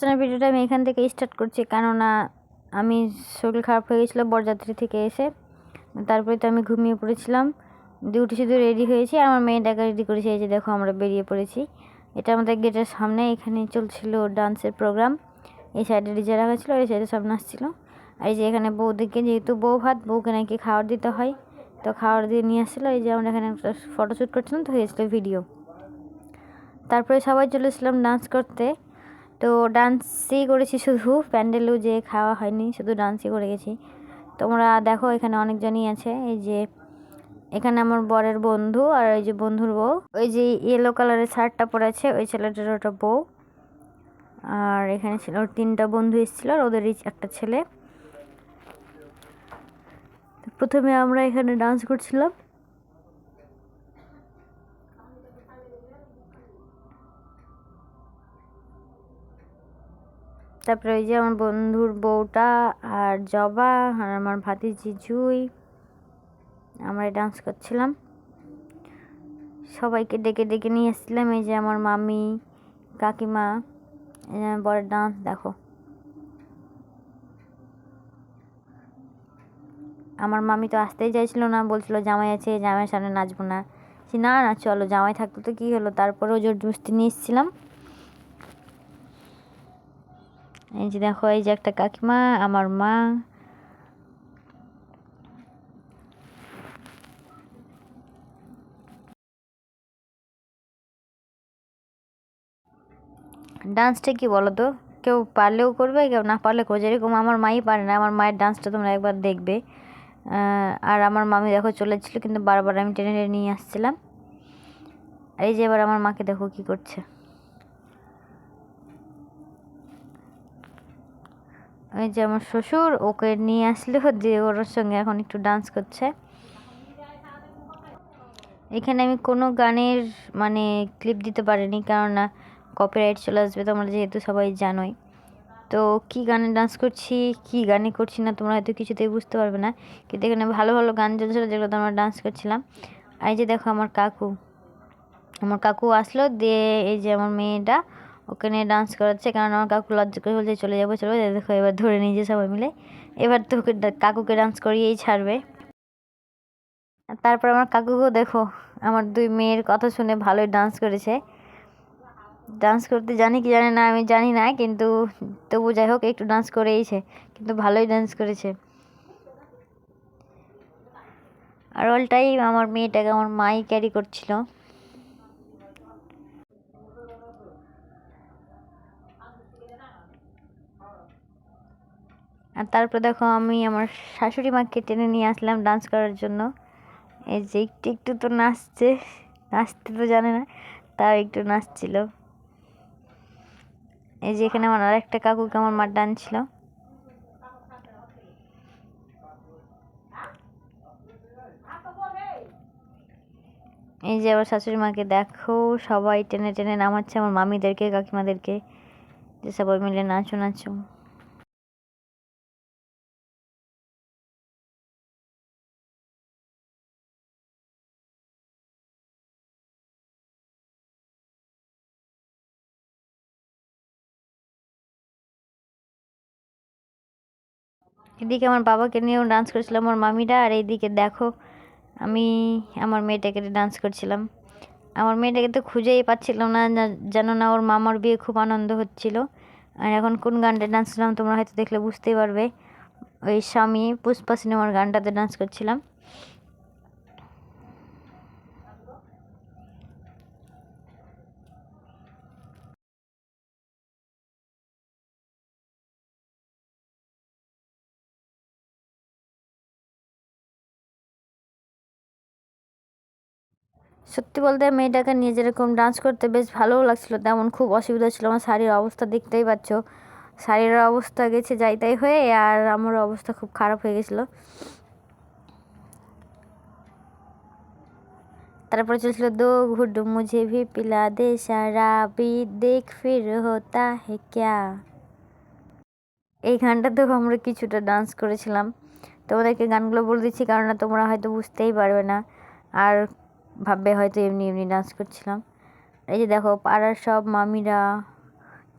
আজকের ভিডিওটা আমি এখান থেকে স্টার্ট করছি, কেননা আমি শরীর খারাপ হয়ে গেছিলো বরযাত্রী থেকে এসে। তারপরে তো আমি ঘুমিয়ে পড়েছিলাম, উঠে শুধু রেডি হয়েছি আর আমার মেয়েটাকে রেডি করেছি। এই যে দেখো আমরা বেরিয়ে পড়েছি। এটা আমাদের গেটের সামনে, এখানে চলছিল ডান্সের প্রোগ্রাম। এই সাইডে ডিজে রাখা ছিল, এই সাইডে সব নাচছিল। আর এই যে এখানে বউদিকে, যেহেতু বউ ভাত, বউকে নাকি খাবার দিতে হয়, তো খাবার দিয়ে নিয়ে আসছিলো। এই যে আমরা এখানে একটা ফটোশ্যুট করছিলাম, তো হয়েছিল ভিডিও। তারপরে সবাই চলেছিলাম ডান্স করতে। তো ডান্সই করেছি শুধু, প্যান্ডেলও যে খাওয়া হয়নি, শুধু ডান্সই করে গেছি। তোমরা দেখো এখানে অনেকজনই আছে। এই যে এখানে আমার বরের বন্ধু আর ওই যে বন্ধুর বউ, ওই যে ইয়েলো কালারের শার্টটা পরে আছে ওই ছেলেটার, ওটা বউ। আর এখানে ছিল ওর 3টা বন্ধু এসেছিলো, আর ওদেরই একটা ছেলে। প্রথমে আমরা এখানে ডান্স করছিলাম। তারপরে ওই যে আমার বন্ধুর বউটা আর জবা আর আমার ভাতিজি জুই, আমরা ডান্স করছিলাম। সবাইকে ডেকে ডেকে নিয়ে এসেছিলাম। এই যে আমার মামি, কাকিমা, বড় ডান্স দেখো। আমার মামি তো আসতেই চাইছিল না, বলছিল জামাই আছে, জামাইয়ের সামনে নাচবো না। না না চলো, জামাই থাকতো তো কী হলো, তারপরেও জোর জবরদস্তি নিয়ে এসেছিলাম। এই যে দেখো, এই যে একটা কাকিমা, আমার মা। ডান্সটা কি বলো তো, কেউ পারলেও করবে, কেউ না পারলে করবে। যেরকম আমার মাই পারে না, আমার মায়ের ডান্সটা তোমরা একবার দেখবে। আর আমার মামি দেখো চলেছিল, কিন্তু বারবার আমি টেনে টেনে নিয়ে আসছিলাম। আর এই যে এবার আমার মাকে দেখো কি করছে। ওই যে আমার শ্বশুর ওকে নিয়ে আসলো, দিয়ে ওর সঙ্গে এখন একটু ডান্স করছে। এখানে আমি কোনো গানের মানে ক্লিপ দিতে পারিনি, কেননা কপিরাইট চলে আসবে, তোমরা যেহেতু সবাই জানোই। তো কী গানে ডান্স করছি, কী গানে করছি না, তোমরা হয়তো কিছুতেই বুঝতে পারবে না। কিন্তু এখানে ভালো ভালো গান চলছিল, যেগুলো আমরা ডান্স করছিলাম। আর এই যে দেখো আমার কাকু আসলো, দিয়ে এই যে আমার মেয়েটা ওকে নিয়ে ডান্স করাচ্ছে, কারণ আমার কাকু লজ্জা করে বলছে চলে যাবো চলে যাবো। দেখো এবার ধরে নিয়েছে সবাই মিলে, এবার তো ওকে কাকুকে ডান্স করিয়েই ছাড়বে। তারপর আমার কাকুকেও দেখো, আমার 2 মেয়ের কথা শুনে ভালোই ডান্স করেছে। ডান্স করতে জানি কি জানে না আমি জানি না, কিন্তু তবু যাই হোক একটু ডান্স করেইছে, কিন্তু ভালোই ডান্স করেছে। আর অল টাইম আমার মেয়েটাকে আমার মাই ক্যারি করছিল। আর তারপর দেখো আমি আমার শাশুড়ি মাকে টেনে নিয়ে আসলাম ডান্স করার জন্য। এই যে একটু একটু তো নাচছে, নাচতে তো জানে না, তাও একটু নাচছিল। এই যে এখানে আমার আরেকটা কাকুকে আমার মা টানছিল। এই যে আবার শাশুড়ি মাকে দেখো, সবাই টেনে টেনে নামাচ্ছে, আমার মামিদেরকে, কাকিমাদেরকে, যে সবাই মিলে নাচো নাচো। এদিকে আমার বাবাকে নিয়েও ডান্স করছিলাম আমার মামিরা, আর এইদিকে দেখো আমি আমার মেয়েটাকে ডান্স করছিলাম। আমার মেয়েটাকে তো খুঁজেই পাচ্ছিল না, যেন না ওর মামার বিয়ে খুব আনন্দ হচ্ছিল। আর এখন কোন গানটা ডান্স করছিলাম তোমরা হয়তো দেখলে বুঝতেই পারবে, ওই স্বামী পুষ্পা সিনেমার গানটাতে ডান্স করছিলাম। সত্যি বলতে মেয়েটাকে নিয়ে যেরকম ডান্স করতে বেশ ভালোও লাগছিলো, তেমন খুব অসুবিধা ছিল। আমার শাড়ির অবস্থা দেখতেই পাচ্ছ, শাড়ির অবস্থা গেছে যাই তাই হয়ে, আর আমার অবস্থা খুব খারাপ হয়ে গেছিলো। তারপরে চলছিল দো ঘুট মুঝে ভি পিলা দে শরাবি দেখ ফির হোতা হে ক্যা। এই গানটাতেও আমরা কিছুটা ডান্স করেছিলাম। তোমাদেরকে গানগুলো বলে দিচ্ছি, কারণ তোমরা হয়তো বুঝতেই পারবে না, আর ভাববে হয়তো এমনি এমনি ডান্স করছিলাম। এই যে দেখো পাড়ার সব মামিরা,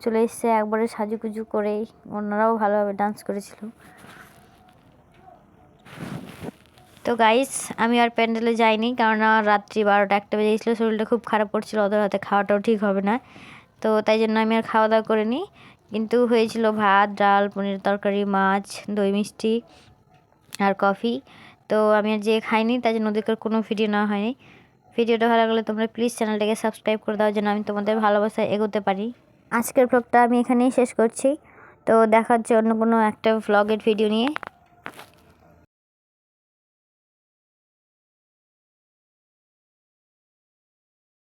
চলে এসছে একবারে সাজুগুজু করে, ওনারাও ভালোভাবে ডান্স করেছিল। তো গাইস আমি আর প্যান্ডেলে যাইনি, কারণ রাত্রি 12টা-1টা বেজে গেছিলো, শরীরটা খুব খারাপ করছিল, ওদের হাতে খাওয়াটাও ঠিক হবে না, তো তাই জন্য আমি আর খাওয়া দাওয়া করিনি। কিন্তু হয়েছিল ভাত, ডাল, পনির তরকারি, মাছ, দই মিষ্টি আর কফি। তো আমি আর যেয়ে খাইনি, তাই জন্য ওদেরকে কোনো ভিডিও নেওয়া হয়নি। ভিডিওটা ভালো লাগলে তোমরা প্লিজ চ্যানেলটাকে সাবস্ক্রাইব করে দাও, যেন আমি তোমাদের ভালোবাসায় এগোতে পারি। আজকের ব্লগটা আমি এখানেই শেষ করছি। তো দেখা হচ্ছে অন্য কোনো একটা ভ্লগের ভিডিও নিয়ে।